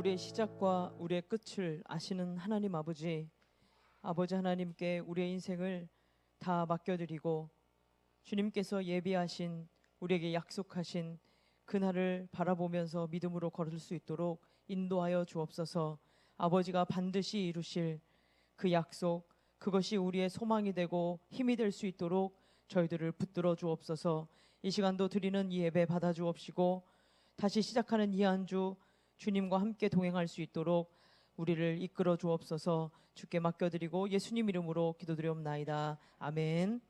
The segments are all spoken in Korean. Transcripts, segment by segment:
우리의 시작과 우리의 끝을 아시는 하나님 아버지 하나님께 우리의 인생을 다 맡겨드리고 주님께서 예비하신 우리에게 약속하신 그날을 바라보면서 믿음으로 걸을 수 있도록 인도하여 주옵소서. 아버지가 반드시 이루실 그 약속, 그것이 우리의 소망이 되고 힘이 될 수 있도록 저희들을 붙들어 주옵소서. 이 시간도 드리는 이 예배 받아 주옵시고 다시 시작하는 이 한 주 주님과 함께 동행할 수 있도록 우리를 이끌어 주옵소서. 주께 맡겨드리고 예수님 이름으로 기도드리옵나이다. 아멘.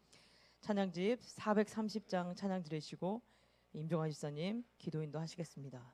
찬양집 430장 찬양 드리시고 임종환 집사님 기도 인도하시겠습니다.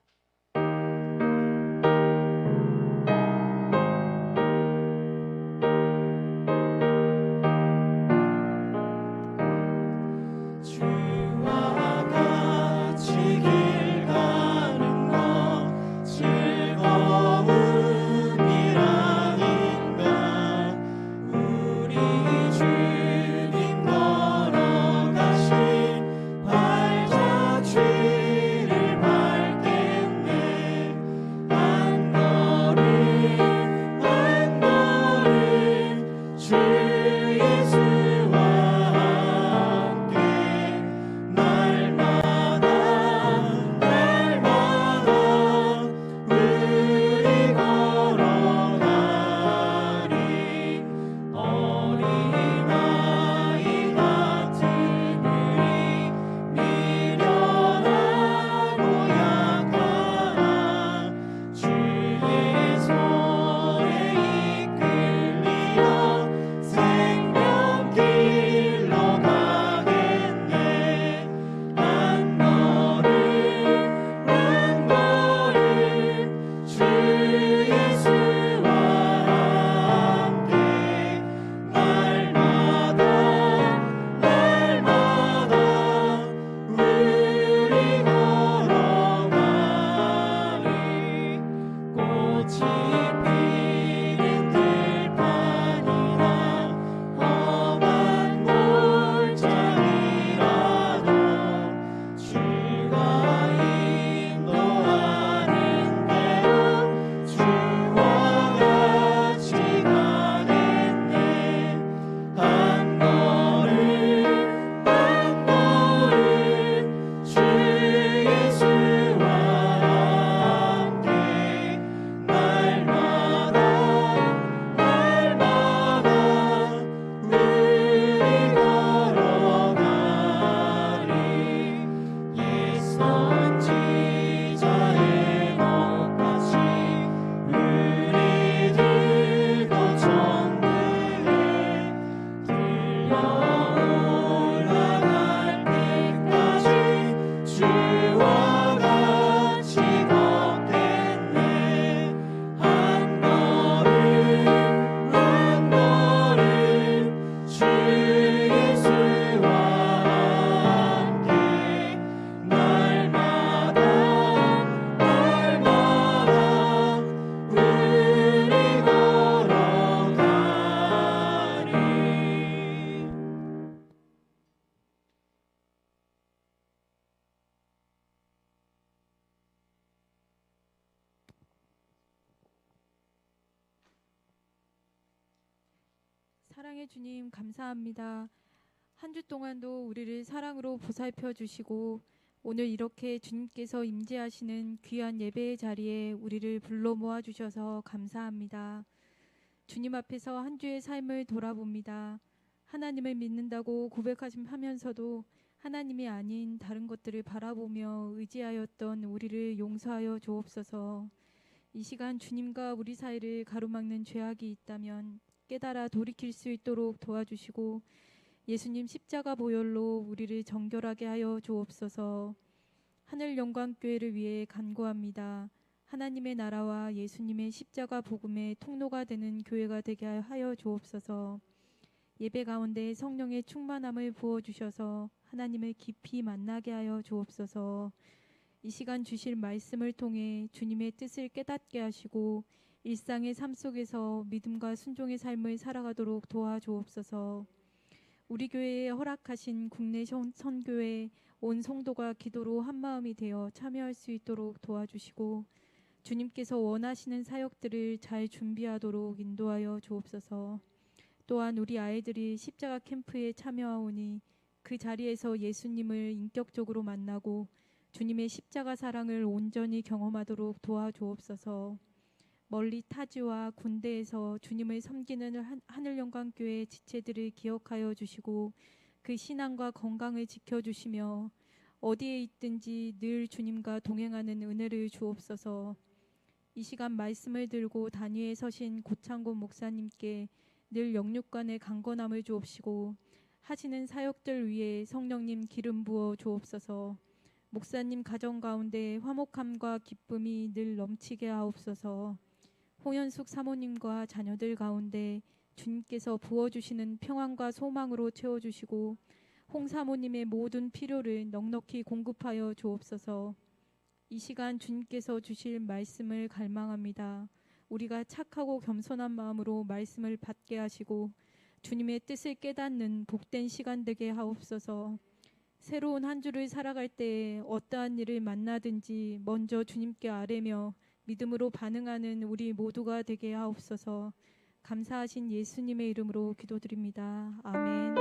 사랑해 주님 감사합니다. 한 주 동안도 우리를 사랑으로 보살펴 주시고 오늘 이렇게 주님께서 임재하시는 귀한 예배의 자리에 우리를 불러 모아 주셔서 감사합니다. 주님 앞에서 한 주의 삶을 돌아봅니다. 하나님을 믿는다고 고백하면서도 하나님이 아닌 다른 것들을 바라보며 의지하였던 우리를 용서하여 주옵소서. 이 시간 주님과 우리 사이를 가로막는 죄악이 있다면 깨달아 돌이킬 수 있도록 도와주시고 예수님 십자가 보혈로 우리를 정결하게 하여 주옵소서. 하늘 영광교회를 위해 간구합니다. 하나님의 나라와 예수님의 십자가 복음의 통로가 되는 교회가 되게 하여 주옵소서. 예배 가운데 성령의 충만함을 부어주셔서 하나님을 깊이 만나게 하여 주옵소서. 이 시간 주실 말씀을 통해 주님의 뜻을 깨닫게 하시고 일상의 삶 속에서 믿음과 순종의 삶을 살아가도록 도와주옵소서. 우리 교회에 허락하신 국내 선교회 온 성도가 기도로 한마음이 되어 참여할 수 있도록 도와주시고 주님께서 원하시는 사역들을 잘 준비하도록 인도하여 주옵소서. 또한 우리 아이들이 십자가 캠프에 참여하오니 그 자리에서 예수님을 인격적으로 만나고 주님의 십자가 사랑을 온전히 경험하도록 도와주옵소서. 멀리 타지와 군대에서 주님을 섬기는 하늘영광교회 지체들을 기억하여 주시고 그 신앙과 건강을 지켜주시며 어디에 있든지 늘 주님과 동행하는 은혜를 주옵소서. 이 시간 말씀을 들고 단위에 서신 고창곤 목사님께 늘 영육간의 강건함을 주옵시고 하시는 사역들 위해 성령님 기름 부어 주옵소서. 목사님 가정 가운데 화목함과 기쁨이 늘 넘치게 하옵소서. 홍현숙 사모님과 자녀들 가운데 주님께서 부어주시는 평안과 소망으로 채워주시고 홍 사모님의 모든 필요를 넉넉히 공급하여 주옵소서. 이 시간 주님께서 주실 말씀을 갈망합니다. 우리가 착하고 겸손한 마음으로 말씀을 받게 하시고 주님의 뜻을 깨닫는 복된 시간 되게 하옵소서. 새로운 한 주를 살아갈 때에 어떠한 일을 만나든지 먼저 주님께 아뢰며 믿음으로 반응하는 우리 모두가 되게 하옵소서. 감사하신 예수님의 이름으로 기도드립니다. 아멘.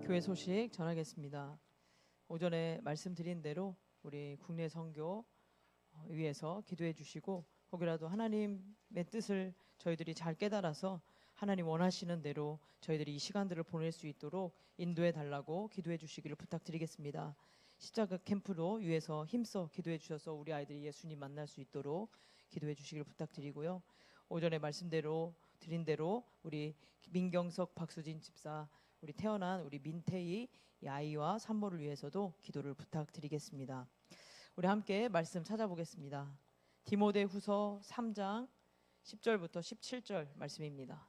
교회 소식 전하겠습니다. 오전에 말씀드린 대로 우리 국내 선교 위해서 기도해 주시고 혹이라도 하나님의 뜻을 저희들이 잘 깨달아서 하나님 원하시는 대로 저희들이 이 시간들을 보낼 수 있도록 인도해 달라고 기도해 주시기를 부탁드리겠습니다. 십자가 캠프로 위해서 힘써 기도해 주셔서 우리 아이들이 예수님 만날 수 있도록 기도해 주시기를 부탁드리고요. 오전에 말씀대로 드린 대로 우리 민경석 박수진 집사, 우리 태어난 우리 민태희 이 아이와 산모를 위해서도 기도를 부탁드리겠습니다. 우리 함께 말씀 찾아보겠습니다. 디모데후서 3장 10절부터 17절 말씀입니다.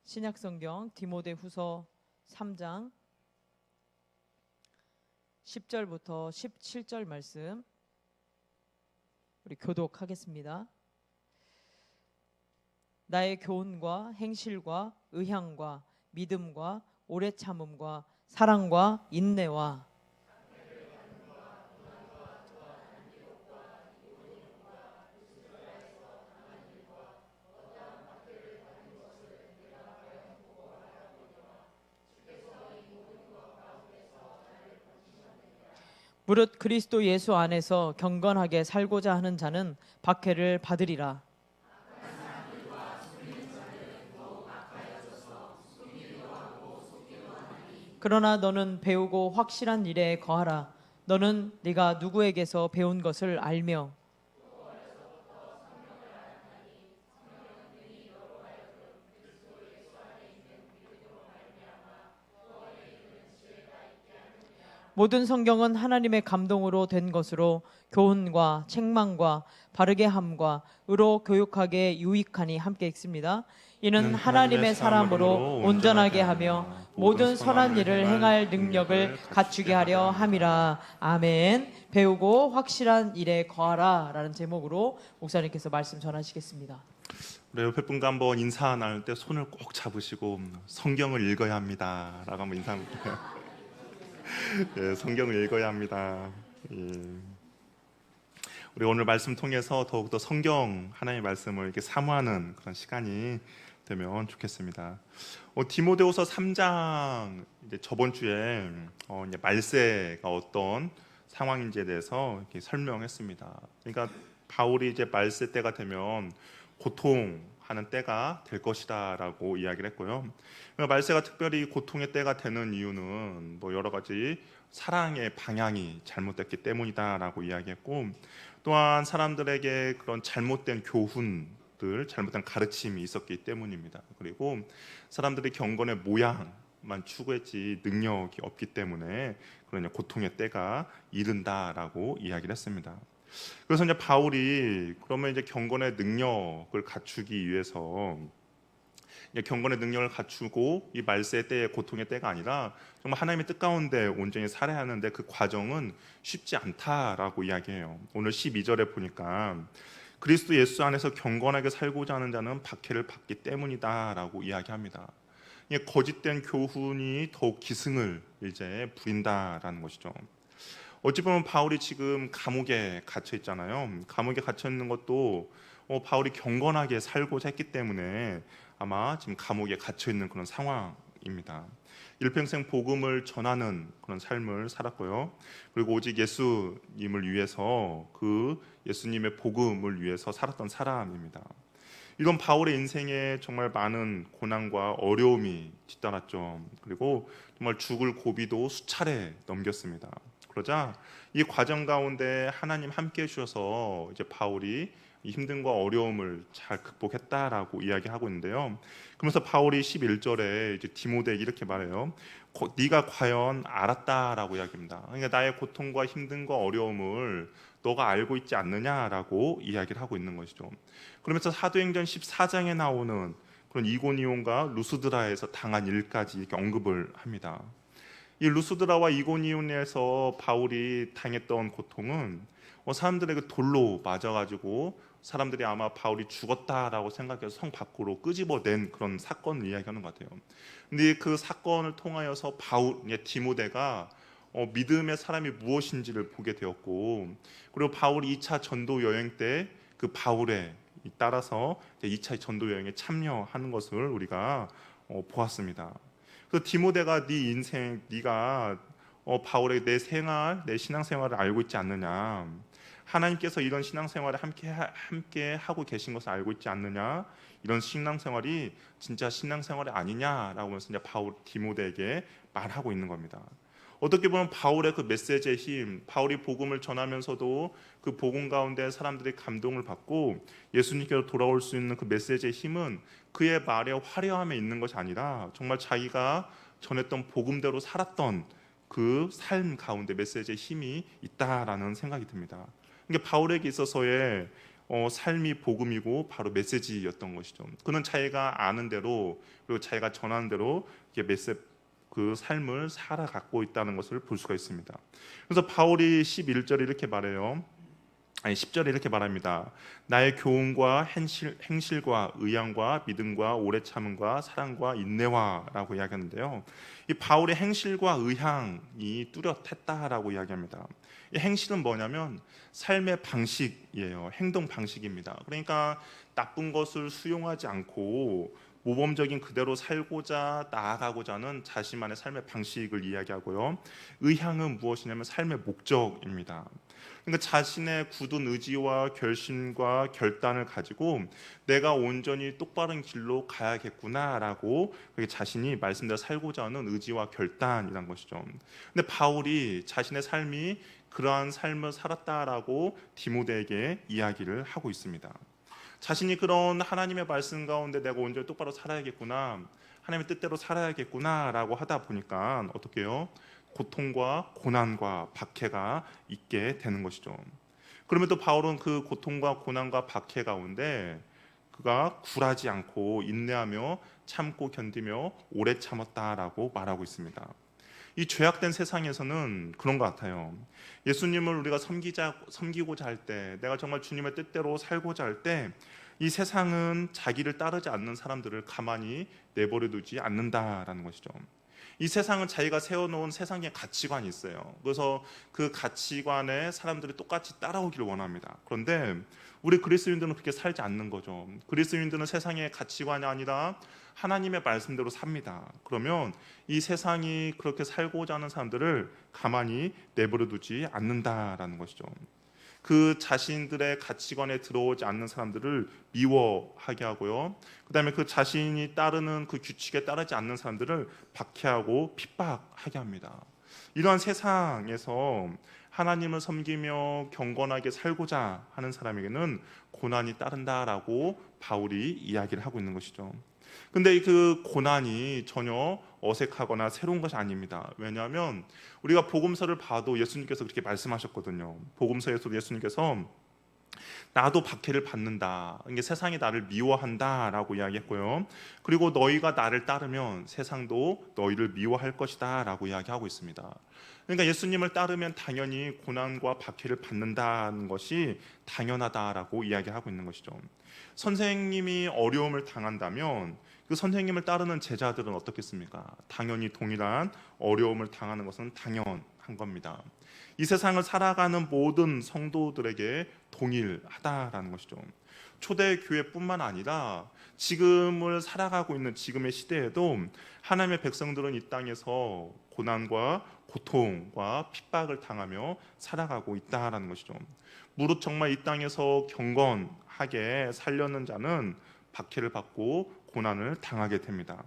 신약성경 디모데후서 3장 10절부터 17절 말씀 우리 교독하겠습니다. 나의 교훈과 행실과 의향과 믿음과 오래 참음과 사랑과 인내와 무릇 그리스도 예수 안에서 경건하게 살고자 하는 자는 박해를 받으리라. 그러나 너는 배우고 확실한 일에 거하라. 너는 네가 누구에게서 배운 것을 알며 모든 성경은 하나님의 감동으로 된 것으로 교훈과 책망과 바르게 함과 의로 교육하게 유익하니 함께 읽습니다. 이는 하나님의 사람으로 온전하게 하며 모든 선한 일을 행할 능력을 갖추게 하려 함이라. 아멘. 배우고 확실한 일에 거하라 라는 제목으로 목사님께서 말씀 전하시겠습니다. 우리 옆에 분과 한번 인사 나눌 때 손을 꼭 잡으시고 성경을 읽어야 합니다 라고 한번 인사합니다. 예, 성경을 읽어야 합니다. 예. 우리 오늘 말씀 통해서 더욱더 성경 하나님의 말씀을 이렇게 사모하는 그런 시간이 되면 좋겠습니다. 디모데후서 3장 이제 저번 주에 이제 말세가 어떤 상황인지에 대해서 이렇게 설명했습니다. 그러니까 바울이 이제 말세 때가 되면 고통하는 때가 될 것이다라고 이야기를 했고요. 말세가 특별히 고통의 때가 되는 이유는 뭐 여러 가지 사랑의 방향이 잘못됐기 때문이다라고 이야기했고, 또한 사람들에게 그런 잘못된 교훈들, 잘못된 가르침이 있었기 때문입니다. 그리고 사람들의 경건의 모양, 것만 추구했지 능력이 없기 때문에 그런 고통의 때가 이른다라고 이야기를 했습니다. 그래서 이제 바울이 그러면 이제 경건의 능력을 갖추기 위해서 경건의 능력을 갖추고 이 말세의 때의 고통의 때가 아니라 정말 하나님의 뜻 가운데 온전히 살아야 하는데 그 과정은 쉽지 않다라고 이야기해요. 오늘 12절에 보니까 그리스도 예수 안에서 경건하게 살고자 하는 자는 박해를 받기 때문이다라고 이야기합니다. 거짓된 교훈이 더욱 기승을 이제 부린다라는 것이죠. 어찌 보면 바울이 지금 감옥에 갇혀 있잖아요. 감옥에 갇혀 있는 것도 바울이 경건하게 살고자 했기 때문에 아마 지금 감옥에 갇혀 있는 그런 상황입니다. 일평생 복음을 전하는 그런 삶을 살았고요. 그리고 오직 예수님을 위해서 그 예수님의 복음을 위해서 살았던 사람입니다. 이런 바울의 인생에 정말 많은 고난과 어려움이 뒤따랐죠. 그리고 정말 죽을 고비도 수차례 넘겼습니다. 그러자 이 과정 가운데 하나님 함께 해주셔서 이제 바울이 이 힘듦과 어려움을 잘 극복했다라고 이야기하고 있는데요. 그러면서 바울이 11절에 이제 디모데에게 이렇게 말해요. 네가 과연 알았다라고 이야기합니다. 그러니까 나의 고통과 힘듦과 어려움을 너가 알고 있지 않느냐라고 이야기를 하고 있는 것이죠. 그러면서 사도행전 14장에 나오는 그런 이고니온과 루스드라에서 당한 일까지 이렇게 언급을 합니다. 이 루스드라와 이고니온에서 바울이 당했던 고통은 사람들에게 돌로 맞아가지고 사람들이 아마 바울이 죽었다라고 생각해서 성 밖으로 끄집어낸 그런 사건을 이야기하는 것 같아요. 근데 그 사건을 통하여서 디모데가 믿음의 사람이 무엇인지를 보게 되었고, 그리고 바울이 2차 전도 여행 때 그 바울에 따라서 2차 전도 여행에 참여하는 것을 우리가 보았습니다. 그래서 디모데가 네 인생, 네가 바울의 내 생활, 내 신앙생활을 알고 있지 않느냐, 하나님께서 이런 신앙생활을 함께 하고 계신 것을 알고 있지 않느냐, 이런 신앙생활이 진짜 신앙생활이 아니냐라고 하면서 이제 바울 디모데에게 말하고 있는 겁니다. 어떻게 보면 바울의 그 메시지의 힘, 바울이 복음을 전하면서도 그 복음 가운데 사람들이 감동을 받고 예수님께로 돌아올 수 있는 그 메시지의 힘은 그의 말의 화려함에 있는 것이 아니라 정말 자기가 전했던 복음대로 살았던 그 삶 가운데 메시지의 힘이 있다라는 생각이 듭니다. 그러니까 바울에게 있어서의 삶이 복음이고 바로 메시지였던 것이죠. 그는 자기가 아는 대로 그리고 자기가 전하는 대로 그 삶을 살아가고 있다는 것을 볼 수가 있습니다. 그래서 바울이 11절에 이렇게 말해요. 10절에 이렇게 말합니다. 나의 교훈과 행실과 의향과 믿음과 오래 참음과 사랑과 인내와라고 이야기하는데요. 이 바울의 행실과 의향이 뚜렷했다라고 이야기합니다. 이 행실은 뭐냐면 삶의 방식이에요. 행동 방식입니다. 그러니까 나쁜 것을 수용하지 않고 모범적인 그대로 살고자 나아가고자 하는 자신만의 삶의 방식을 이야기하고요. 의향은 무엇이냐면 삶의 목적입니다. 그러니까 자신의 굳은 의지와 결심과 결단을 가지고 내가 온전히 똑바른 길로 가야겠구나라고 자신이 말씀대로 살고자 하는 의지와 결단이란 것이죠. 근데 바울이 자신의 삶이 그러한 삶을 살았다라고 디모데에게 이야기를 하고 있습니다. 자신이 그런 하나님의 말씀 가운데 내가 온전히 똑바로 살아야겠구나, 하나님의 뜻대로 살아야겠구나라고 하다 보니까 어떻게 해요? 고통과 고난과 박해가 있게 되는 것이죠. 그러면 또 바울은 그 고통과 고난과 박해 가운데 그가 굴하지 않고 인내하며 참고 견디며 오래 참았다라고 말하고 있습니다. 이 죄악된 세상에서는 그런 것 같아요. 예수님을 우리가 섬기고자 할 때, 내가 정말 주님의 뜻대로 살고자 할 때, 이 세상은 자기를 따르지 않는 사람들을 가만히 내버려 두지 않는다라는 것이죠. 이 세상은 자기가 세워놓은 세상의 가치관이 있어요. 그래서 그 가치관에 사람들이 똑같이 따라오기를 원합니다. 그런데 우리 그리스도인들은 그렇게 살지 않는 거죠. 그리스도인들은 세상의 가치관이 아니라 하나님의 말씀대로 삽니다. 그러면 이 세상이 그렇게 살고자 하는 사람들을 가만히 내버려 두지 않는다라는 것이죠. 그 자신들의 가치관에 들어오지 않는 사람들을 미워하게 하고요. 그다음에 그 자신이 따르는 그 규칙에 따르지 않는 사람들을 박해하고 핍박하게 합니다. 이러한 세상에서 하나님을 섬기며 경건하게 살고자 하는 사람에게는 고난이 따른다라고 바울이 이야기를 하고 있는 것이죠. 근데 그 고난이 전혀 어색하거나 새로운 것이 아닙니다. 왜냐하면 우리가 복음서를 봐도 예수님께서 그렇게 말씀하셨거든요. 복음서에서도 예수님께서 나도 박해를 받는다. 이게 세상이 나를 미워한다라고 이야기했고요. 그리고 너희가 나를 따르면 세상도 너희를 미워할 것이다라고 이야기하고 있습니다. 그러니까 예수님을 따르면 당연히 고난과 박해를 받는다는 것이 당연하다라고 이야기하고 있는 것이죠. 선생님이 어려움을 당한다면 그 선생님을 따르는 제자들은 어떻겠습니까? 당연히 동일한 어려움을 당하는 것은 당연한 겁니다. 이 세상을 살아가는 모든 성도들에게 동일하다라는 것이죠. 초대교회뿐만 아니라 지금을 살아가고 있는 지금의 시대에도 하나님의 백성들은 이 땅에서 고난과 고통과 핍박을 당하며 살아가고 있다라는 것이죠. 무릇 정말 이 땅에서 경건하게 살려는 자는 박해를 받고 고난을 당하게 됩니다.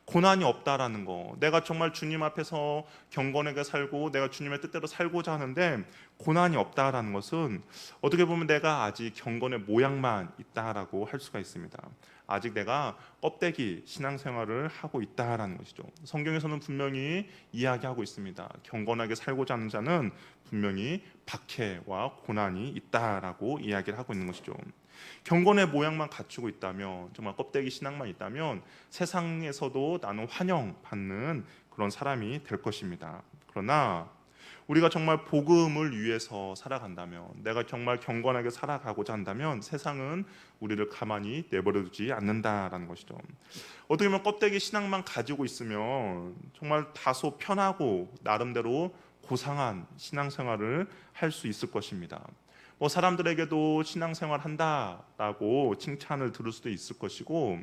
고난이 없다라는 거, 내가 정말 주님 앞에서 경건하게 살고 내가 주님의 뜻대로 살고자 하는데 고난이 없다라는 것은 어떻게 보면 내가 아직 경건의 모양만 있다라고 할 수가 있습니다. 아직 내가 껍데기 신앙생활을 하고 있다라는 것이죠. 성경에서는 분명히 이야기하고 있습니다. 경건하게 살고자 하는 자는 분명히 박해와 고난이 있다라고 이야기를 하고 있는 것이죠. 경건의 모양만 갖추고 있다면, 정말 껍데기 신앙만 있다면 세상에서도 나는 환영받는 그런 사람이 될 것입니다. 그러나 우리가 정말 복음을 위해서 살아간다면, 내가 정말 경건하게 살아가고자 한다면 세상은 우리를 가만히 내버려두지 않는다라는 것이죠. 어떻게 보면 껍데기 신앙만 가지고 있으면 정말 다소 편하고 나름대로 고상한 신앙생활을 할 수 있을 것입니다. 사람들에게도 신앙생활 한다라고 칭찬을 들을 수도 있을 것이고,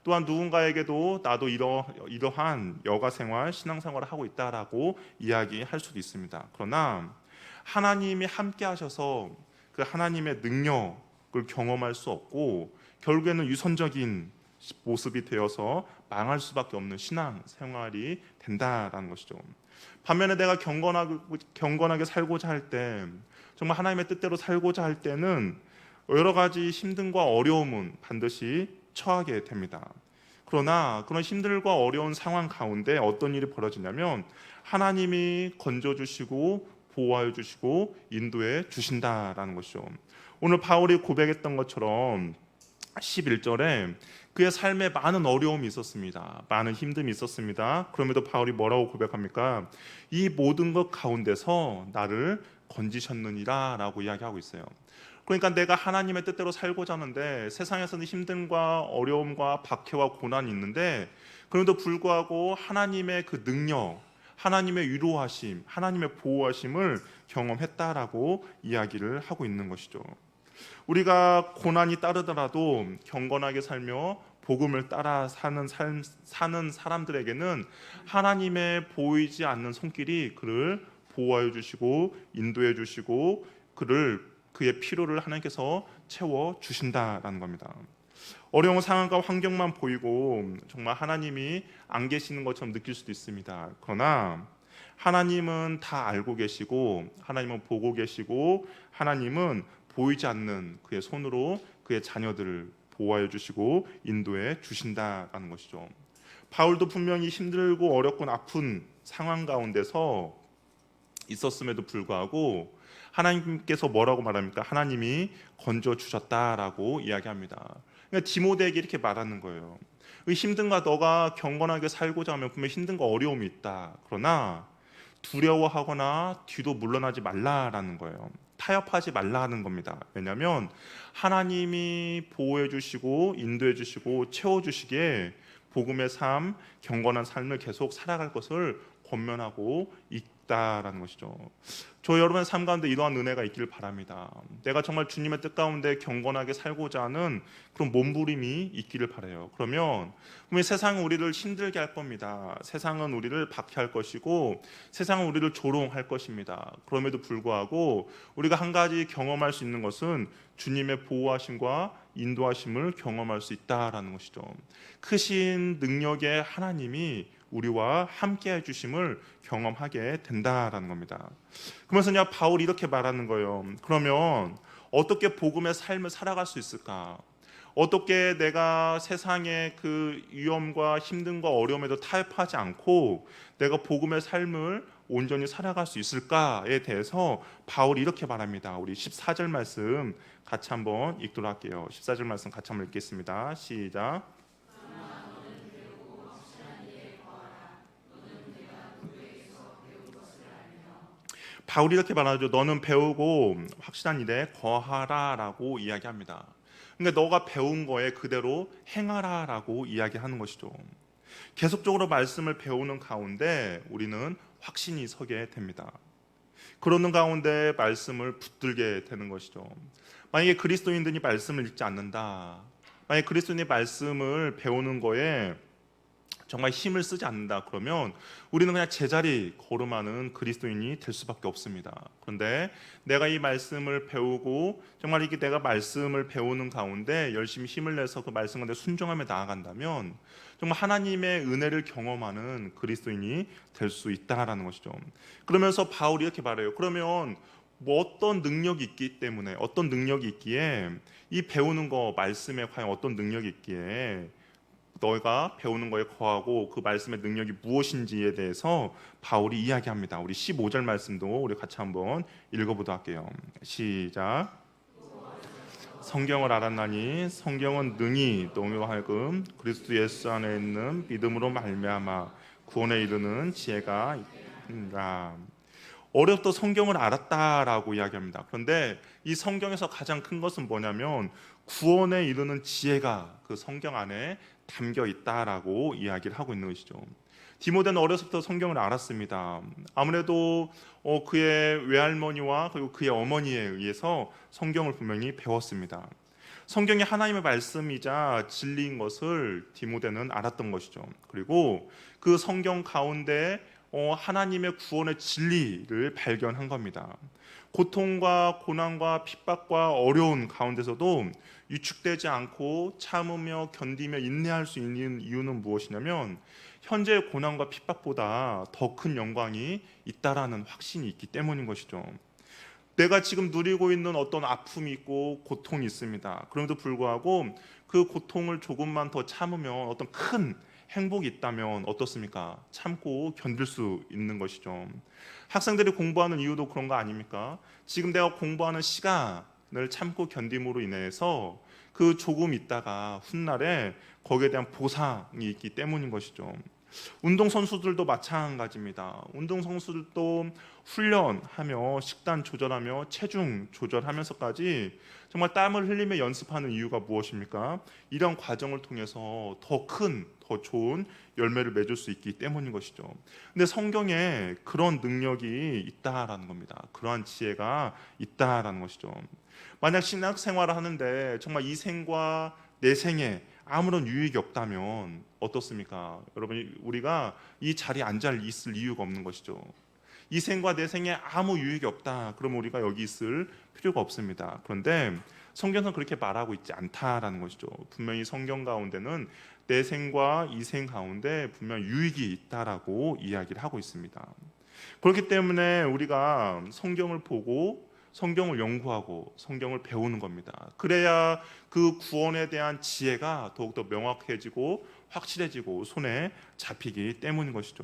또한 누군가에게도 나도 이러한 여가생활, 신앙생활을 하고 있다라고 이야기할 수도 있습니다. 그러나 하나님이 함께 하셔서 그 하나님의 능력을 경험할 수 없고 결국에는 유선적인 모습이 되어서 망할 수밖에 없는 신앙생활이 된다라는 것이죠. 반면에 내가 경건하게 살고자 할 때, 정말 하나님의 뜻대로 살고자 할 때는 여러 가지 힘듦과 어려움은 반드시 처하게 됩니다. 그러나 그런 힘들과 어려운 상황 가운데 어떤 일이 벌어지냐면 하나님이 건져주시고 보호하여 주시고 인도해 주신다라는 것이죠. 오늘 바울이 고백했던 것처럼 11절에 그의 삶에 많은 어려움이 있었습니다. 많은 힘듦이 있었습니다. 그럼에도 바울이 뭐라고 고백합니까? 이 모든 것 가운데서 나를 건지셨느니라 라고 이야기하고 있어요. 그러니까 내가 하나님의 뜻대로 살고자 하는데 세상에서는 힘듦과 어려움과 박해와 고난이 있는데 그럼에도 불구하고 하나님의 그 능력, 하나님의 위로하심, 하나님의 보호하심을 경험했다라고 이야기를 하고 있는 것이죠. 우리가 고난이 따르더라도 경건하게 살며 복음을 따라 사는 사람들에게는 하나님의 보이지 않는 손길이 그를 보호하여 주시고 인도해 주시고 그의 필요를 하나님께서 채워 주신다라는 겁니다. 어려운 상황과 환경만 보이고 정말 하나님이 안 계시는 것처럼 느낄 수도 있습니다. 그러나 하나님은 다 알고 계시고 하나님은 보고 계시고 하나님은 보이지 않는 그의 손으로 그의 자녀들을 보호하여 주시고 인도해 주신다라는 것이죠. 바울도 분명히 힘들고 어렵고 아픈 상황 가운데서 있었음에도 불구하고 하나님께서 뭐라고 말합니까? 하나님이 건져 주셨다라고 이야기합니다. 그러니까 디모데에게 이렇게 말하는 거예요. 힘든가 너가 경건하게 살고자 하면 분명 힘든가 어려움이 있다. 그러나 두려워하거나 뒤도 물러나지 말라라는 거예요. 타협하지 말라는 겁니다. 왜냐하면 하나님이 보호해 주시고 인도해 주시고 채워 주시기에 복음의 삶, 경건한 삶을 계속 살아갈 것을 권면하고 있다라는 것이죠. 저 여러분의 삶 가운데 이러한 은혜가 있기를 바랍니다. 내가 정말 주님의 뜻 가운데 경건하게 살고자 하는 그런 몸부림이 있기를 바라요. 그러면 세상은 우리를 힘들게 할 겁니다. 세상은 우리를 박해할 것이고 세상은 우리를 조롱할 것입니다. 그럼에도 불구하고 우리가 한 가지 경험할 수 있는 것은 주님의 보호하심과 인도하심을 경험할 수 있다라는 것이죠. 크신 능력의 하나님이 우리와 함께 해주심을 경험하게 된다라는 겁니다. 그러면서 바울이 이렇게 말하는 거예요. 그러면 어떻게 복음의 삶을 살아갈 수 있을까? 어떻게 내가 세상의 그 위험과 힘듦과 어려움에도 타협하지 않고 내가 복음의 삶을 온전히 살아갈 수 있을까에 대해서 바울이 이렇게 말합니다. 우리 14절 말씀 같이 한번 읽도록 할게요. 14절 말씀 같이 한번 읽겠습니다. 시작. 바울이 이렇게 말하죠. 너는 배우고 확실한 일에 거하라라고 이야기합니다. 그러니까 너가 배운 거에 그대로 행하라라고 이야기하는 것이죠. 계속적으로 말씀을 배우는 가운데 우리는 확신이 서게 됩니다. 그러는 가운데 말씀을 붙들게 되는 것이죠. 만약에 그리스도인들이 말씀을 읽지 않는다, 만약에 그리스도인의 말씀을 배우는 거에 정말 힘을 쓰지 않는다 그러면 우리는 그냥 제자리 걸음하는 그리스도인이 될 수밖에 없습니다. 그런데 내가 이 말씀을 배우고 정말 이게 내가 말씀을 배우는 가운데 열심히 힘을 내서 그 말씀 가운데 순종하며 나아간다면 정말 하나님의 은혜를 경험하는 그리스도인이 될 수 있다라는 것이죠. 그러면서 바울이 이렇게 말해요. 그러면 뭐 어떤 능력이 있기 때문에, 어떤 능력이 있기에 이 배우는 거 말씀에 과연 어떤 능력이 있기에 너희가 배우는 거에 거하고 그 말씀의 능력이 무엇인지에 대해서 바울이 이야기합니다. 우리 15절 말씀도 우리 같이 한번 읽어보도록 할게요. 시작. 성경을 알았나니 성경은 능히 너희와 하여금 그리스도 예수 안에 있는 믿음으로 말미암아 구원에 이르는 지혜가 있다. 어려도 성경을 알았다라고 이야기합니다. 그런데 이 성경에서 가장 큰 것은 뭐냐면 구원에 이르는 지혜가 그 성경 안에 담겨 있다라고 이야기를 하고 있는 것이죠. 디모데는 어려서부터 성경을 알았습니다. 아무래도 그의 외할머니와 그리고 그의 어머니에 의해서 성경을 분명히 배웠습니다. 성경이 하나님의 말씀이자 진리인 것을 디모데는 알았던 것이죠. 그리고 그 성경 가운데 하나님의 구원의 진리를 발견한 겁니다. 고통과 고난과 핍박과 어려운 가운데서도 위축되지 않고 참으며 견디며 인내할 수 있는 이유는 무엇이냐면 현재의 고난과 핍박보다 더 큰 영광이 있다라는 확신이 있기 때문인 것이죠. 내가 지금 누리고 있는 어떤 아픔이 있고 고통이 있습니다. 그럼에도 불구하고 그 고통을 조금만 더 참으면 어떤 큰 행복이 있다면 어떻습니까? 참고 견딜 수 있는 것이죠. 학생들이 공부하는 이유도 그런 거 아닙니까? 지금 내가 공부하는 시간을 참고 견딤으로 인해서 그 조금 있다가 훗날에 거기에 대한 보상이 있기 때문인 것이죠. 운동선수들도 마찬가지입니다. 운동선수들도 훈련하며 식단 조절하며 체중 조절하면서까지 정말 땀을 흘리며 연습하는 이유가 무엇입니까? 이런 과정을 통해서 더 큰, 더 좋은 열매를 맺을 수 있기 때문인 것이죠. 근데 성경에 그런 능력이 있다라는 겁니다. 그러한 지혜가 있다라는 것이죠. 만약 신학생활을 하는데 정말 이 생과 내 생에 아무런 유익이 없다면 어떻습니까? 여러분, 우리가 이 자리에 앉아 있을 이유가 없는 것이죠. 이 생과 내 생에 아무 유익이 없다. 그러면 우리가 여기 있을 필요가 없습니다. 그런데 성경은 그렇게 말하고 있지 않다라는 것이죠. 분명히 성경 가운데는 내 생과 이 생 가운데 분명 유익이 있다라고 이야기를 하고 있습니다. 그렇기 때문에 우리가 성경을 보고 성경을 연구하고 성경을 배우는 겁니다. 그래야 그 구원에 대한 지혜가 더욱더 명확해지고 확실해지고 손에 잡히기 때문인 것이죠.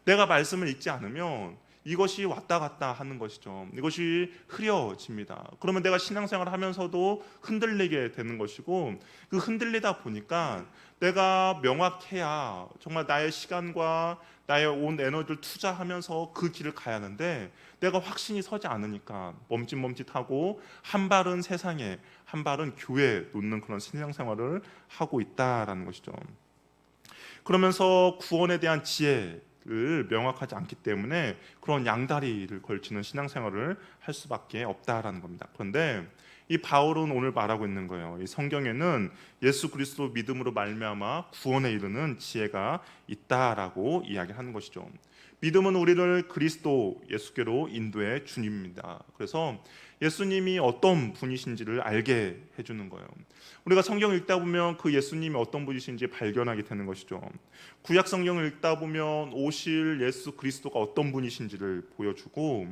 내가 말씀을 읽지 않으면 이것이 왔다 갔다 하는 것이죠. 이것이 흐려집니다. 그러면 내가 신앙생활을 하면서도 흔들리게 되는 것이고, 그 흔들리다 보니까 내가 명확해야 정말 나의 시간과 나의 온 에너지를 투자하면서 그 길을 가야 하는데 내가 확신이 서지 않으니까 멈칫멈칫하고 한 발은 세상에 한 발은 교회에 놓는 그런 신앙생활을 하고 있다라는 것이죠. 그러면서 구원에 대한 지혜를 명확하지 않기 때문에 그런 양다리를 걸치는 신앙생활을 할 수밖에 없다라는 겁니다. 그런데 이 바울은 오늘 말하고 있는 거예요. 이 성경에는 예수 그리스도 믿음으로 말미암아 구원에 이르는 지혜가 있다라고 이야기하는 것이죠. 믿음은 우리를 그리스도 예수께로 인도해 주님입니다. 그래서 예수님이 어떤 분이신지를 알게 해주는 거예요. 우리가 성경을 읽다 보면 그 예수님이 어떤 분이신지 발견하게 되는 것이죠. 구약 성경을 읽다 보면 오실 예수 그리스도가 어떤 분이신지를 보여주고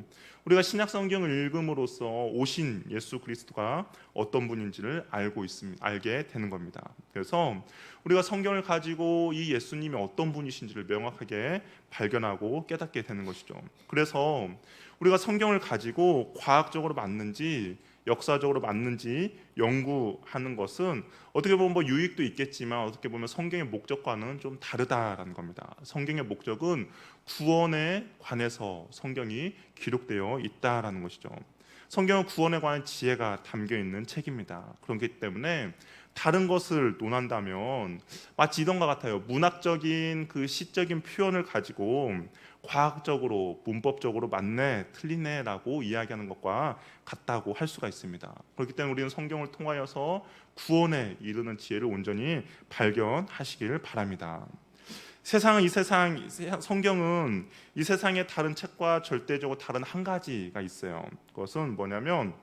우리가 신약 성경을 읽음으로써 오신 예수 그리스도가 어떤 분인지를 알게 되는 겁니다. 그래서 우리가 성경을 가지고 이 예수님이 어떤 분이신지를 명확하게 발견하고 깨닫게 되는 것이죠. 그래서 우리가 성경을 가지고 과학적으로 맞는지 역사적으로 맞는지 연구하는 것은 어떻게 보면 뭐 유익도 있겠지만 어떻게 보면 성경의 목적과는 좀 다르다라는 겁니다. 성경의 목적은 구원에 관해서 성경이 기록되어 있다라는 것이죠. 성경은 구원에 관한 지혜가 담겨 있는 책입니다. 그렇기 때문에 다른 것을 논한다면 마치 이런것 같아요. 문학적인 그 시적인 표현을 가지고 과학적으로 문법적으로 맞네 틀리네라고 이야기하는 것과 같다고 할 수가 있습니다. 그렇기 때문에 우리는 성경을 통하여서 구원에 이르는 지혜를 온전히 발견하시길 바랍니다. 성경은 이 세상의 다른 책과 절대적으로 다른 한 가지가 있어요. 그것은 뭐냐면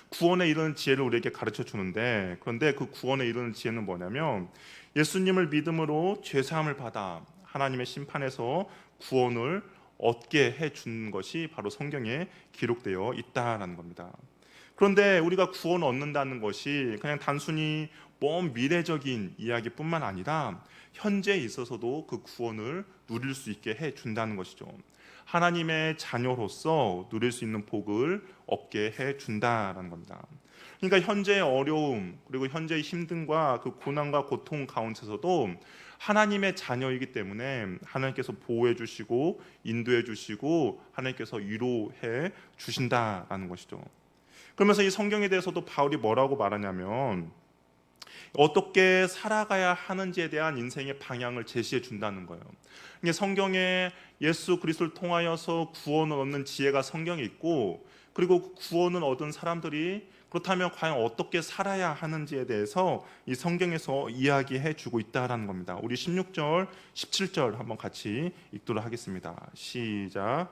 구원에 이르는 지혜를 우리에게 가르쳐 주는데, 그런데 그 구원에 이르는 지혜는 뭐냐면 예수님을 믿음으로 죄사함을 받아 하나님의 심판에서 구원을 얻게 해준 것이 바로 성경에 기록되어 있다라는 겁니다. 그런데 우리가 구원을 얻는다는 것이 그냥 단순히 먼 미래적인 이야기뿐만 아니라 현재에 있어서도 그 구원을 누릴 수 있게 해준다는 것이죠. 하나님의 자녀로서 누릴 수 있는 복을 얻게 해준다라는 겁니다. 그러니까 현재의 어려움 그리고 현재의 힘듦과 그 고난과 고통 가운데서도 하나님의 자녀이기 때문에 하나님께서 보호해 주시고 인도해 주시고 하나님께서 위로해 주신다라는 것이죠. 그러면서 이 성경에 대해서도 바울이 뭐라고 말하냐면 어떻게 살아가야 하는지에 대한 인생의 방향을 제시해 준다는 거예요. 성경에 예수 그리스도를 통하여서 구원을 얻는 지혜가 성경에 있고, 그리고 그 구원을 얻은 사람들이 그렇다면 과연 어떻게 살아야 하는지에 대해서 이 성경에서 이야기해 주고 있다라는 겁니다. 우리 16절, 17절 한번 같이 읽도록 하겠습니다. 시작.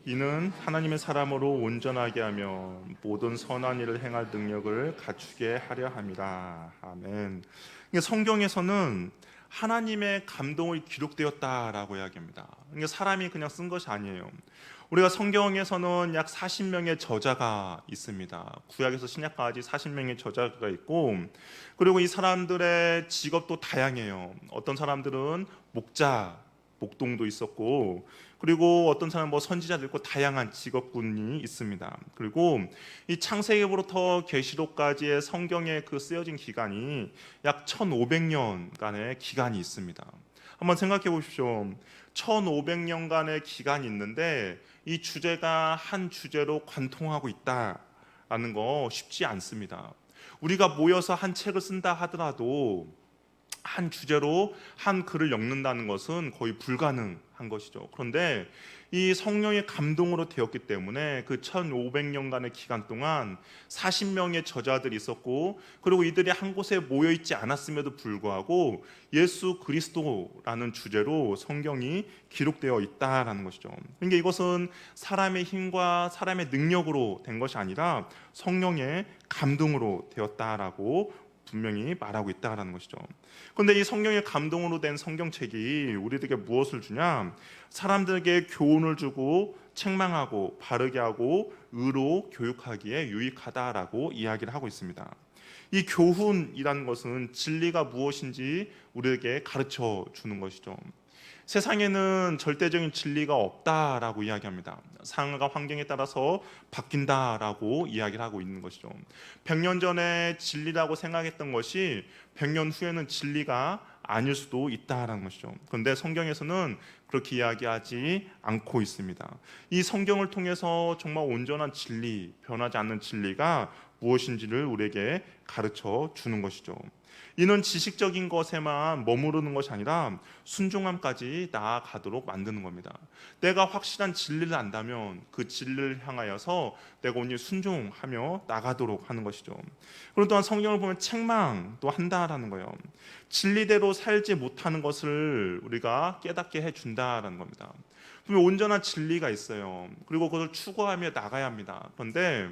이는 하나님의 사람으로 온전하게 하며 모든 선한 일을 행할 능력을 갖추게 하려 함이라. 아멘. 성경에서는 하나님의 감동이 기록되었다라고 이야기합니다. 그러니까 사람이 그냥 쓴 것이 아니에요. 우리가 성경에서는 약 40명의 저자가 있습니다. 구약에서 신약까지 40명의 저자가 있고, 그리고 이 사람들의 직업도 다양해요. 어떤 사람들은 목동도 있었고, 그리고 어떤 사람은 선지자도 있고 다양한 직업군이 있습니다. 그리고 이 창세기부터 계시록까지의 성경에 그 쓰여진 기간이 약 1500년간의 기간이 있습니다. 한번 생각해 보십시오. 1500년간의 기간이 있는데 이 주제가 한 주제로 관통하고 있다라는 거 쉽지 않습니다. 우리가 모여서 한 책을 쓴다 하더라도 한 주제로 한 글을 엮는다는 것은 거의 불가능한 것이죠. 그런데 이 성령의 감동으로 되었기 때문에 그 1500년간의 기간 동안 40명의 저자들이 있었고, 그리고 이들이 한 곳에 모여 있지 않았음에도 불구하고 예수 그리스도라는 주제로 성경이 기록되어 있다라는 것이죠. 그러니까 이것은 사람의 힘과 사람의 능력으로 된 것이 아니라 성령의 감동으로 되었다라고 분명히 말하고 있다라는 것이죠. 그런데 이 성령의 감동으로 된 성경책이 우리들에게 무엇을 주냐? 사람들에게 교훈을 주고 책망하고 바르게 하고 의로 교육하기에 유익하다라고 이야기를 하고 있습니다. 이 교훈이라는 것은 진리가 무엇인지 우리에게 가르쳐 주는 것이죠. 세상에는 절대적인 진리가 없다라고 이야기합니다. 상황과 환경에 따라서 바뀐다라고 이야기를 하고 있는 것이죠. 100년 전에 진리라고 생각했던 것이 100년 후에는 진리가 아닐 수도 있다라는 것이죠. 그런데 성경에서는 그렇게 이야기하지 않고 있습니다. 이 성경을 통해서 정말 온전한 진리, 변하지 않는 진리가 무엇인지를 우리에게 가르쳐 주는 것이죠. 이는 지식적인 것에만 머무르는 것이 아니라 순종함까지 나아가도록 만드는 겁니다. 내가 확실한 진리를 안다면 그 진리를 향하여서 내가 온전히 순종하며 나가도록 하는 것이죠. 그리고 또한 성경을 보면 책망도 한다라는 거예요. 진리대로 살지 못하는 것을 우리가 깨닫게 해준다라는 겁니다. 분명 온전한 진리가 있어요. 그리고 그것을 추구하며 나가야 합니다. 그런데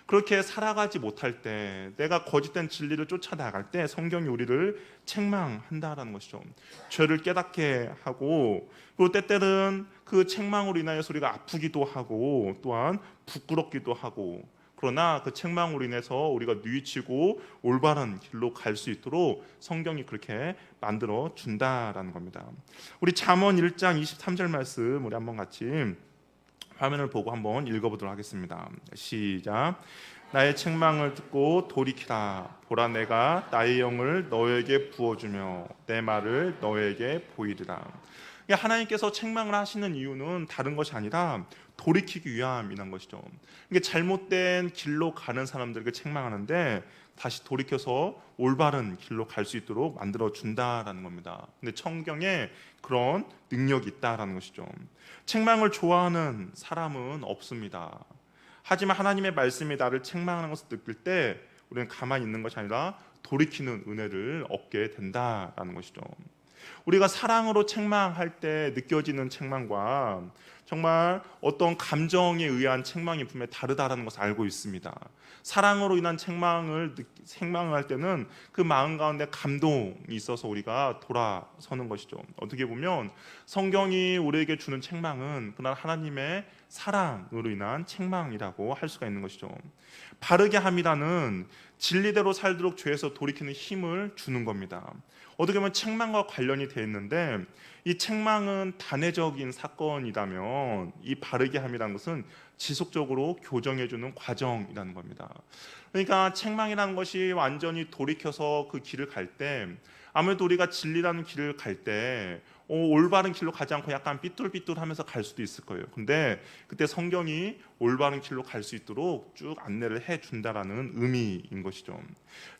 그렇게 살아가지 못할 때, 내가 거짓된 진리를 쫓아나갈 때 성경이 우리를 책망한다라는 것이죠. 죄를 깨닫게 하고, 그리고 때때는 그 책망으로 인하여서 우리가 아프기도 하고 또한 부끄럽기도 하고, 그러나 그 책망으로 인해서 우리가 뉘우치고 올바른 길로 갈 수 있도록 성경이 그렇게 만들어 준다라는 겁니다. 우리 잠언 1장 23절 말씀 우리 한번 같이 화면을 보고 한번 읽어보도록 하겠습니다. 시작. 나의 책망을 듣고 돌이키라. 보라, 내가 나의 영을 너에게 부어주며 내 말을 너에게 보이리라. 하나님께서 책망을 하시는 이유는 다른 것이 아니라 돌이키기 위함이란 것이죠. 이게 잘못된 길로 가는 사람들에게 책망하는데 다시 돌이켜서 올바른 길로 갈 수 있도록 만들어 준다라는 겁니다. 근데 성경에 그런 능력이 있다라는 것이죠. 책망을 좋아하는 사람은 없습니다. 하지만 하나님의 말씀이 나를 책망하는 것을 느낄 때 우리는 가만히 있는 것이 아니라 돌이키는 은혜를 얻게 된다라는 것이죠. 우리가 사랑으로 책망할 때 느껴지는 책망과 정말 어떤 감정에 의한 책망이 분명히 다르다는 것을 알고 있습니다. 사랑으로 인한 책망을 할 때는 그 마음 가운데 감동이 있어서 우리가 돌아서는 것이죠. 어떻게 보면 성경이 우리에게 주는 책망은 그날 하나님의 사랑으로 인한 책망이라고 할 수가 있는 것이죠. 바르게 함이라는 진리대로 살도록 죄에서 돌이키는 힘을 주는 겁니다. 어떻게 보면 책망과 관련이 되어 있는데 이 책망은 단회적인 사건이라면 이 바르게 함이라는 것은 지속적으로 교정해주는 과정이라는 겁니다. 그러니까 책망이라는 것이 완전히 돌이켜서 그 길을 갈 때 아무래도 우리가 진리라는 길을 갈 때 올바른 길로 가지 않고 약간 삐뚤삐뚤하면서 갈 수도 있을 거예요. 근데 그때 성경이 올바른 길로 갈 수 있도록 쭉 안내를 해준다라는 의미인 것이죠.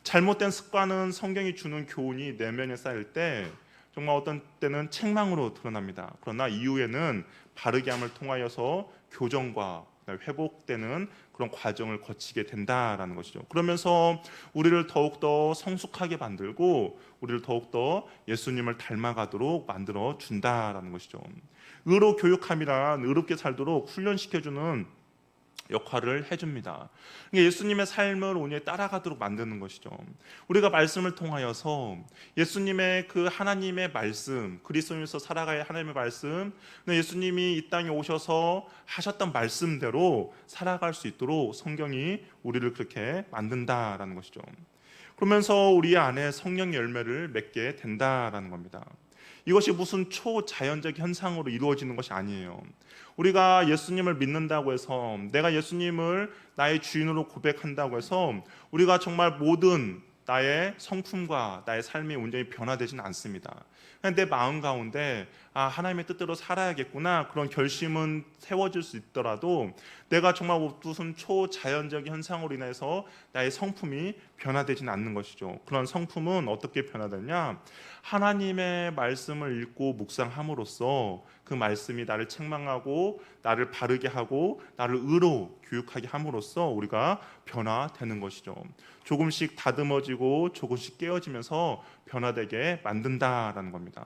잘못된 습관은 성경이 주는 교훈이 내면에 쌓일 때 정말 어떤 때는 책망으로 드러납니다. 그러나 이후에는 바르게 함을 통하여서 교정과 회복되는 그런 과정을 거치게 된다라는 것이죠. 그러면서 우리를 더욱더 성숙하게 만들고 우리를 더욱더 예수님을 닮아가도록 만들어 준다라는 것이죠. 의로 교육함이란 의롭게 살도록 훈련시켜주는 역할을 해줍니다. 예수님의 삶을 온전히 따라가도록 만드는 것이죠. 우리가 말씀을 통하여서 예수님의 그 하나님의 말씀, 그리스도인으로서 살아가야 하나님의 말씀, 예수님이 이 땅에 오셔서 하셨던 말씀대로 살아갈 수 있도록 성경이 우리를 그렇게 만든다라는 것이죠. 그러면서 우리 안에 성령 열매를 맺게 된다라는 겁니다. 이것이 무슨 초자연적 현상으로 이루어지는 것이 아니에요. 우리가 예수님을 믿는다고 해서 내가 예수님을 나의 주인으로 고백한다고 해서 우리가 정말 모든 나의 성품과 나의 삶이 온전히 변화되지는 않습니다. 그냥 내 마음 가운데 하나님의 뜻대로 살아야겠구나 그런 결심은 세워질 수 있더라도 내가 정말 무슨 초자연적 현상으로 인해서 나의 성품이 변화되지는 않는 것이죠. 그런 성품은 어떻게 변화되냐? 하나님의 말씀을 읽고 묵상함으로써 그 말씀이 나를 책망하고 나를 바르게 하고 나를 의로 교육하게 함으로써 우리가 변화되는 것이죠. 조금씩 다듬어지고 조금씩 깨어지면서 변화되게 만든다라는 겁니다.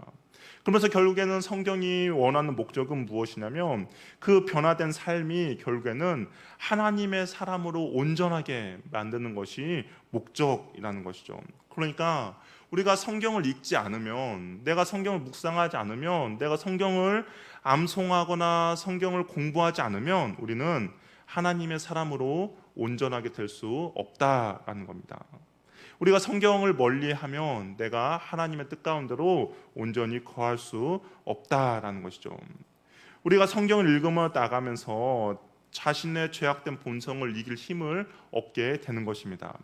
그러면서 결국에는 성경이 원하는 목적은 무엇이냐면 그 변화된 삶이 결국에는 하나님의 사람으로 온전하게 만드는 것이 목적이라는 것이죠. 그러니까 우리가 성경을 읽지 않으면, 내가 성경을 묵상하지 않으면, 내가 성경을 암송하거나 성경을 공부하지 않으면 우리는 하나님의 사람으로 온전하게 될 수 없다라는 겁니다. 우리가 성경을 멀리하면 내가 하나님의 뜻 가운데로 온전히 거할 수 없다라는 것이죠. 우리가 성경을 읽으며 나가면서 자신의 죄악된 본성을 이길 힘을 얻게 되는 것입니다.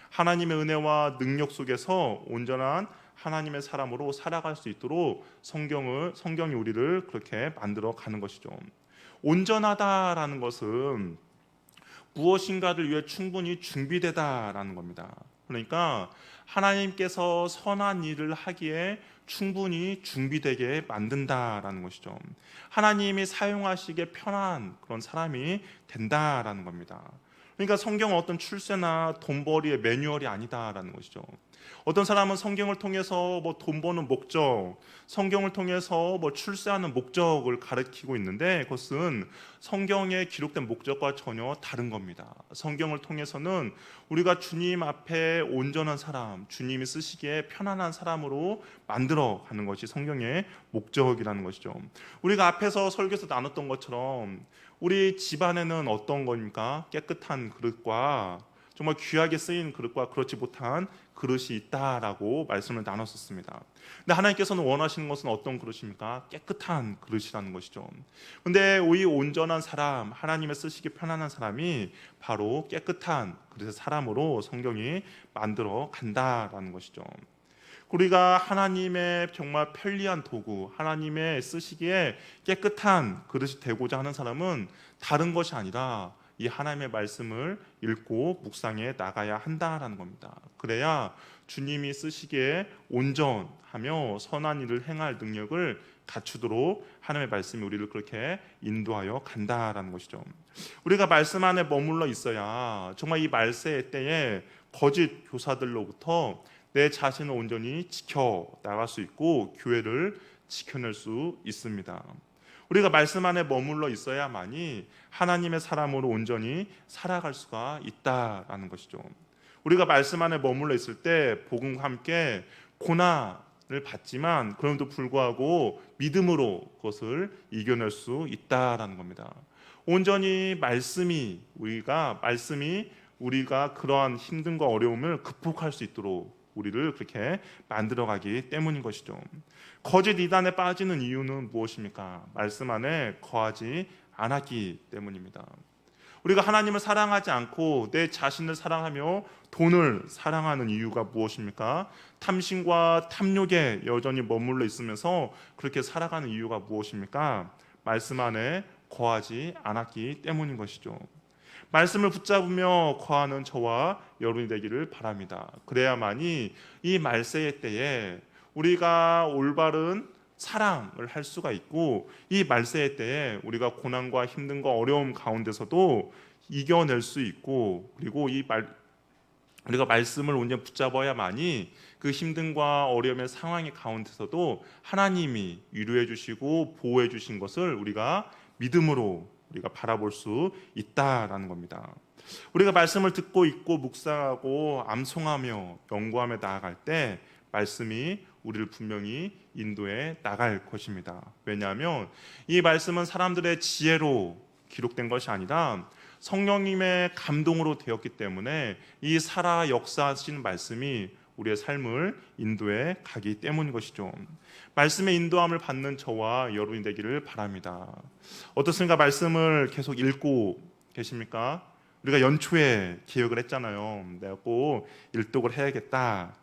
하나님의 은혜와 능력 속에서 온전한 하나님의 사람으로 살아갈 수 있도록 성경이 우리를 그렇게 만들어 가는 것이죠. 온전하다라는 것은 무엇인가를 위해 충분히 준비되다라는 겁니다. 그러니까 하나님께서 선한 일을 하기에 충분히 준비되게 만든다라는 것이죠. 하나님이 사용하시기에 편한 그런 사람이 된다라는 겁니다. 그러니까 성경은 어떤 출세나 돈벌이의 매뉴얼이 아니다라는 것이죠. 어떤 사람은 성경을 통해서 돈 버는 목적, 성경을 통해서 출세하는 목적을 가리키고 있는데 그것은 성경에 기록된 목적과 전혀 다른 겁니다. 성경을 통해서는 우리가 주님 앞에 온전한 사람, 주님이 쓰시기에 편안한 사람으로 만들어 가는 것이 성경의 목적이라는 것이죠. 우리가 앞에서 설교에서 나눴던 것처럼 우리 집안에는 어떤 겁니까? 깨끗한 그릇과 정말 귀하게 쓰인 그릇과 그렇지 못한 그릇이 있다라고 말씀을 나눴었습니다. 근데 하나님께서는 원하시는 것은 어떤 그릇입니까? 깨끗한 그릇이라는 것이죠. 근데 이 온전한 사람, 하나님의 쓰시기 편안한 사람이 바로 깨끗한 그릇의 사람으로 성경이 만들어 간다라는 것이죠. 우리가 하나님의 정말 편리한 도구, 하나님의 쓰시기에 깨끗한 그릇이 되고자 하는 사람은 다른 것이 아니라 이 하나님의 말씀을 읽고 묵상해 나가야 한다라는 겁니다. 그래야 주님이 쓰시기에 온전하며 선한 일을 행할 능력을 갖추도록 하나님의 말씀이 우리를 그렇게 인도하여 간다라는 것이죠. 우리가 말씀 안에 머물러 있어야 정말 이 말세의 때에 거짓 교사들로부터 내 자신을 온전히 지켜 나갈 수 있고 교회를 지켜낼 수 있습니다. 우리가 말씀 안에 머물러 있어야만이 하나님의 사람으로 온전히 살아갈 수가 있다라는 것이죠. 우리가 말씀 안에 머물러 있을 때 복음과 함께 고난을 받지만 그럼에도 불구하고 믿음으로 그것을 이겨낼 수 있다라는 겁니다. 온전히 말씀이 우리가 그러한 힘듦과 어려움을 극복할 수 있도록 우리를 그렇게 만들어가기 때문인 것이죠. 거짓 이단에 빠지는 이유는 무엇입니까? 말씀 안에 거하지 않았기 때문입니다. 우리가 하나님을 사랑하지 않고 내 자신을 사랑하며 돈을 사랑하는 이유가 무엇입니까? 탐심과 탐욕에 여전히 머물러 있으면서 그렇게 살아가는 이유가 무엇입니까? 말씀 안에 거하지 않았기 때문인 것이죠. 말씀을 붙잡으며 거하는 저와 여러분이 되기를 바랍니다. 그래야만이 이 말세의 때에 우리가 올바른 사랑을 할 수가 있고 이 말세의 때에 우리가 고난과 힘듦과 어려움 가운데서도 이겨낼 수 있고 그리고 우리가 말씀을 온전히 붙잡아야만이 그 힘듦과 어려움의 상황의 가운데서도 하나님이 위로해 주시고 보호해 주신 것을 우리가 믿음으로 우리가 바라볼 수 있다라는 겁니다. 우리가 말씀을 듣고 있고 묵상하고 암송하며 연구하며 나아갈 때 말씀이 우리를 분명히 인도해 나갈 것입니다. 왜냐하면 이 말씀은 사람들의 지혜로 기록된 것이 아니라 성령님의 감동으로 되었기 때문에 이 살아 역사하신 말씀이 우리의 삶을 인도해 가기 때문인 것이죠. 말씀의 인도함을 받는 저와 여러분이 되기를 바랍니다. 어떻습니까? 말씀을 계속 읽고 계십니까? 우리가 연초에 기억을 했잖아요. 내가 꼭 일독을 해야겠다.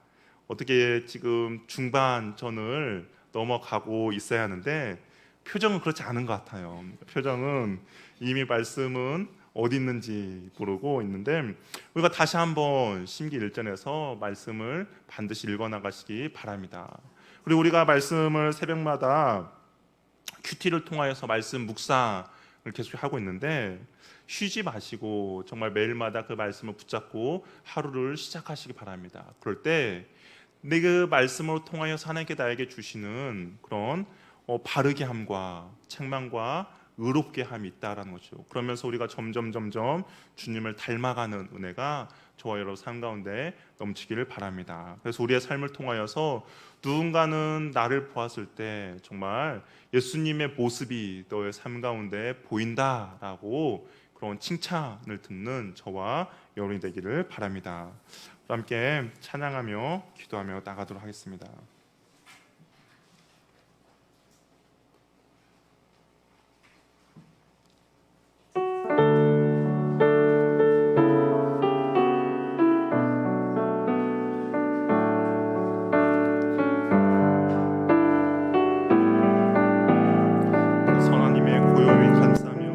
어떻게 지금 중반전을 넘어가고 있어야 하는데 표정은 그렇지 않은 것 같아요. 표정은 이미 말씀은 어디 있는지 모르고 있는데 우리가 다시 한번 심기일전에서 말씀을 반드시 읽어나가시기 바랍니다. 그리고 우리가 말씀을 새벽마다 큐티를 통하여서 말씀 묵상을 계속 하고 있는데 쉬지 마시고 정말 매일마다 그 말씀을 붙잡고 하루를 시작하시기 바랍니다. 그럴 때 내 그 말씀으로 통하여서 하나님께 나에게 주시는 그런 바르게 함과 책망과 의롭게 함이 있다라는 거죠. 그러면서 우리가 점점 주님을 닮아가는 은혜가 저와 여러분 삶 가운데 넘치기를 바랍니다. 그래서 우리의 삶을 통하여서 누군가는 나를 보았을 때 정말 예수님의 모습이 너의 삶 가운데 보인다라고 그런 칭찬을 듣는 저와 여러분이 되기를 바랍니다. 함께 찬양하며 기도하며 나가도록 하겠습니다. 선하님의 고요히 감사하며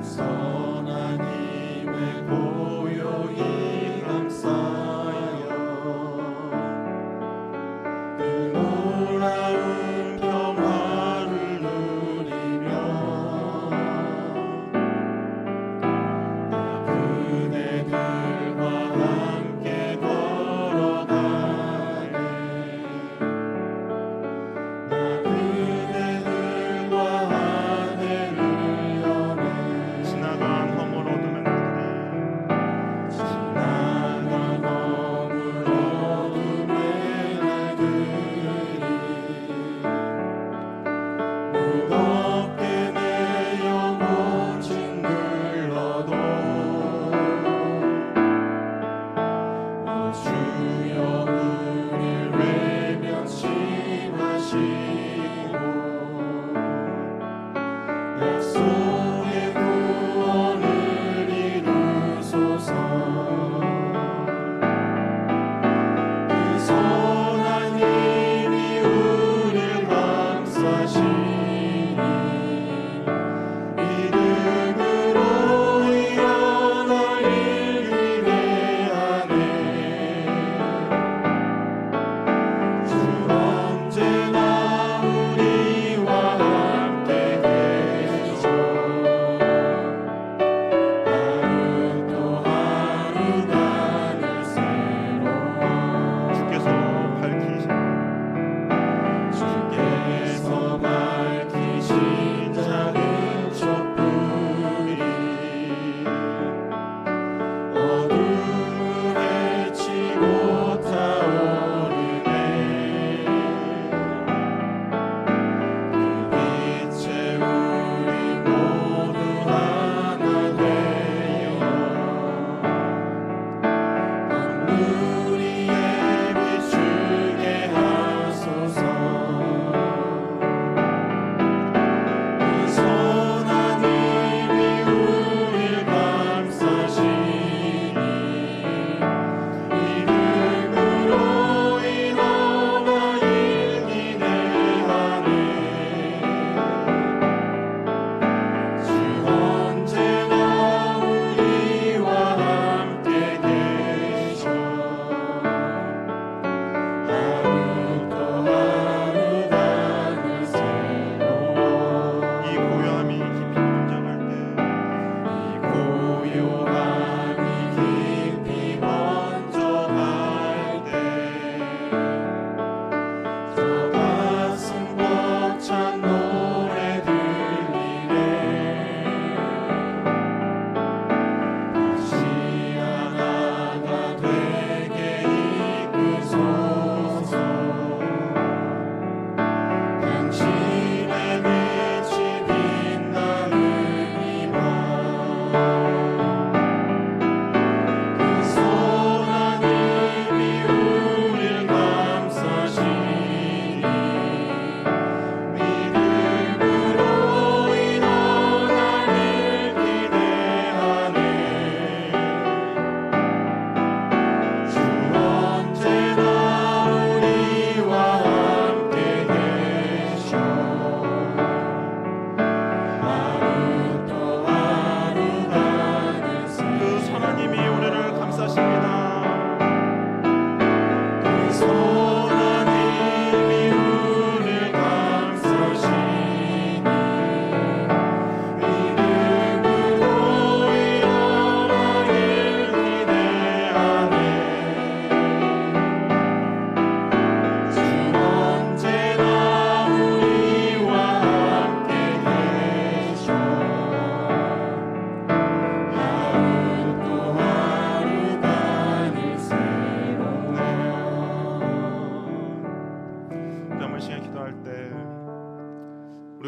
선하님의 고요히 감사하여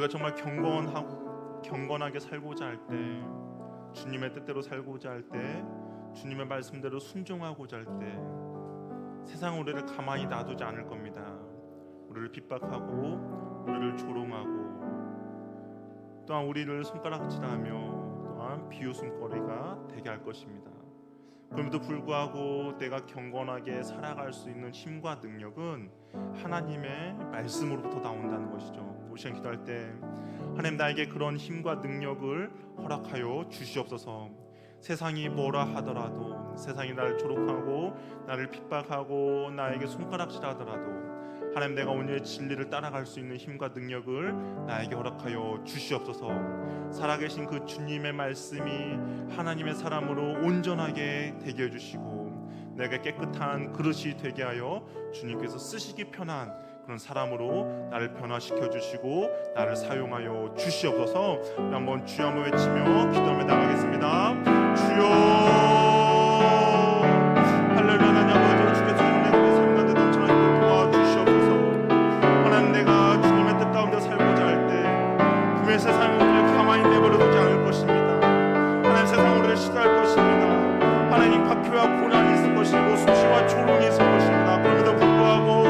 정말 경건하게 살고자 할 때, 주님의 뜻대로 살고자 할 때, 주님의 말씀대로 순종하고자 할 때 세상은 우리를 가만히 놔두지 않을 겁니다. 우리를 핍박하고 우리를 조롱하고 또한 우리를 손가락질하며 또한 비웃음거리가 되게 할 것입니다. 그럼에도 불구하고 내가 경건하게 살아갈 수 있는 힘과 능력은 하나님의 말씀으로부터 나온다는 것이죠. 우리 시간 기도할 때 하나님 나에게 그런 힘과 능력을 허락하여 주시옵소서. 세상이 뭐라 하더라도, 세상이 나를 조롱하고 나를 핍박하고 나에게 손가락질하더라도 하나님 내가 오늘 진리를 따라갈 수 있는 힘과 능력을 나에게 허락하여 주시옵소서. 살아계신 그 주님의 말씀이 하나님의 사람으로 온전하게 되게 해주시고 내가 깨끗한 그릇이 되게 하여 주님께서 쓰시기 편한 그런 사람으로 나를 변화시켜 주시고 나를 사용하여 주시옵소서. 한번 주여 한번 외치며 기도하며 나가겠습니다. 주여 할렐루야. 하나님 아버지 주께서 내 삶 가운데 넘쳐나게 도와주시옵소서. 하나님 내가 주님의 뜻 가운데 살고자 할 때 분명히 세상은 우리를 가만히 내버려두지 않을 것입니다. 하나님 세상은 우리를 시도할 것입니다. 하나님 박해와 고난이 있을 것이고 수치와 조롱이 있을 것입니다. 그럼에도 불구하고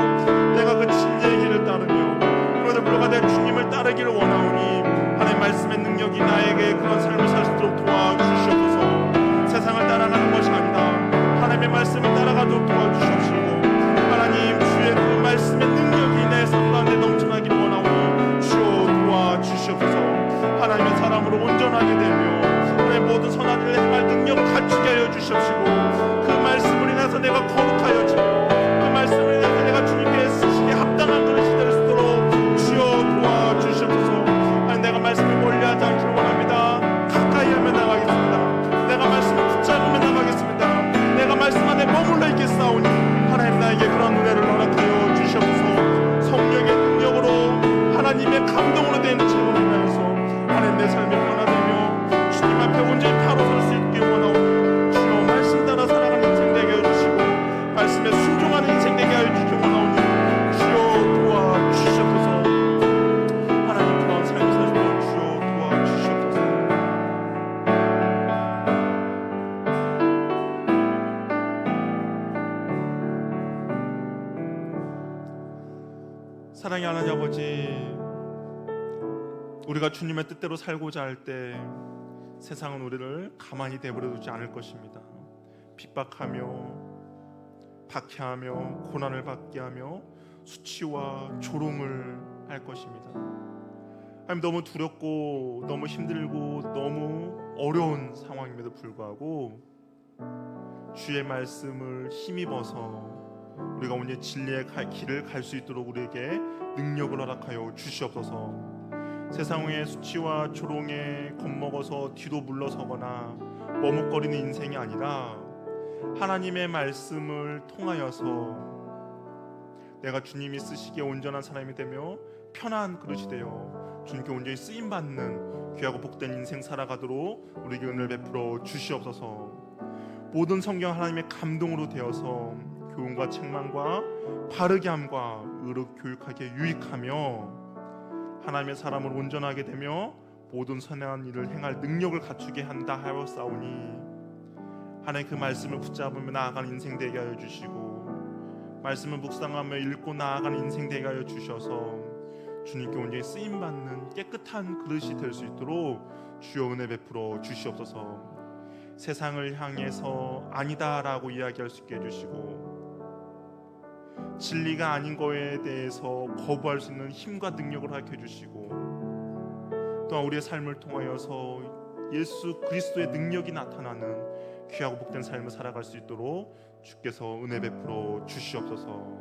내가 그 진리의 길을 따르며 그럼에도 불구하고 내 주님을 따르기를 원하오니 하나님 말씀의 능력이 나에게 그런 삶을 살 수 있도록 도와주시옵소서. 세상을 따라가는 것이 아니다. 하나님의 말씀을 따라가도록 도와주시옵시고 하나님 주의 그 말씀의 능력이 내 삶 가운데 넘쳐나기를 원하오니 주여 도와주시옵소서. 하나님의 사람으로 온전하게 되며 하나님 모든 선한 일을 행할 능력을 갖추게 하여 주시옵시고 그 말씀을 인해서 내가 거룩하여지며 그 말씀을 인해서 내가 주님께 쓰시기에 합당한 그릇이 될 수 있도록 주여 도와주시옵소서. 하나님 내가 말씀을 멀리하지 않기를 원합니다. 가까이 하며 나가겠습니다. 내가 말씀을 붙잡으며 나가겠습니다. 내가 말씀 안에 머물러 있겠사오니 하나님 나에게 그런 은혜를 허락하여 주시옵소서. 성령의 능력으로 하나님의 감동으로 된 체험을 인하여서 하나님 내 삶이 변화되며 주님 앞에 온전히 바로 설 수 있게 원하오니 주여 말씀 따라 살아가는 인생 되게 해주시고 말씀에 순종하는 인생 되게 하여 주시기 원하오니 주여 도와주시옵소서. 하나님 그런 삶을 살 수 있도록 주여 도와주시옵소서. 사랑의 하나님 아버지, 우리가 주님의 뜻대로 살고자 할 때 세상은 우리를 가만히 내버려두지 않을 것입니다. 핍박하며 박해하며 고난을 받게 하며 수치와 조롱을 할 것입니다. 하나님 너무 두렵고 너무 힘들고 너무 어려운 상황임에도 불구하고 주의 말씀을 힘입어서 우리가 오늘 진리의 길을 갈 수 있도록 우리에게 능력을 허락하여 주시옵소서. 세상의 수치와 조롱에 겁먹어서 뒤로 물러서거나 머뭇거리는 인생이 아니라 하나님의 말씀을 통하여서 내가 주님이 쓰시기에 온전한 사람이 되며 편한 그릇이 되어 주님께 온전히 쓰임받는 귀하고 복된 인생 살아가도록 우리에게 은혜를 베풀어 주시옵소서. 모든 성경 하나님의 감동으로 되어서 교훈과 책망과 바르게 함과 의로 교육하기에 유익하며 하나님의 사람을 온전하게 되며 모든 선한 일을 행할 능력을 갖추게 한다 하였사오니 하나님 그 말씀을 붙잡으며 나아가는 인생 되게 하여 주시고 말씀을 묵상하며 읽고 나아가는 인생 되게 하여 주셔서 주님께 온전히 쓰임받는 깨끗한 그릇이 될 수 있도록 주여 은혜 베풀어 주시옵소서. 세상을 향해서 아니다라고 이야기할 수 있게 해주시고 진리가 아닌 거에 대해서 거부할 수 있는 힘과 능력을 허락해 주시고 또한 우리의 삶을 통하여서 예수 그리스도의 능력이 나타나는 귀하고 복된 삶을 살아갈 수 있도록 주께서 은혜 베풀어 주시옵소서.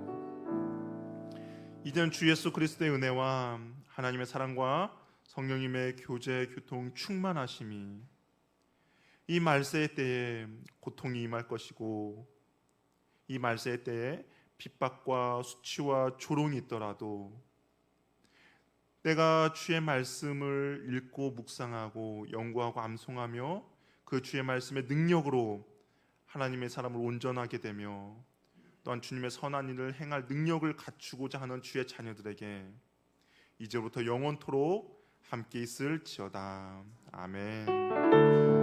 이제는 주 예수 그리스도의 은혜와 하나님의 사랑과 성령님의 교제 교통 충만하심이 이 말세의 때에 고통이 임할 것이고 이 말세의 때에 핍박과 수치와 조롱이 있더라도 내가 주의 말씀을 읽고 묵상하고 연구하고 암송하며 그 주의 말씀의 능력으로 하나님의 사람을 온전하게 되며 또한 주님의 선한 일을 행할 능력을 갖추고자 하는 주의 자녀들에게 이제부터 영원토록 함께 있을지어다. 아멘.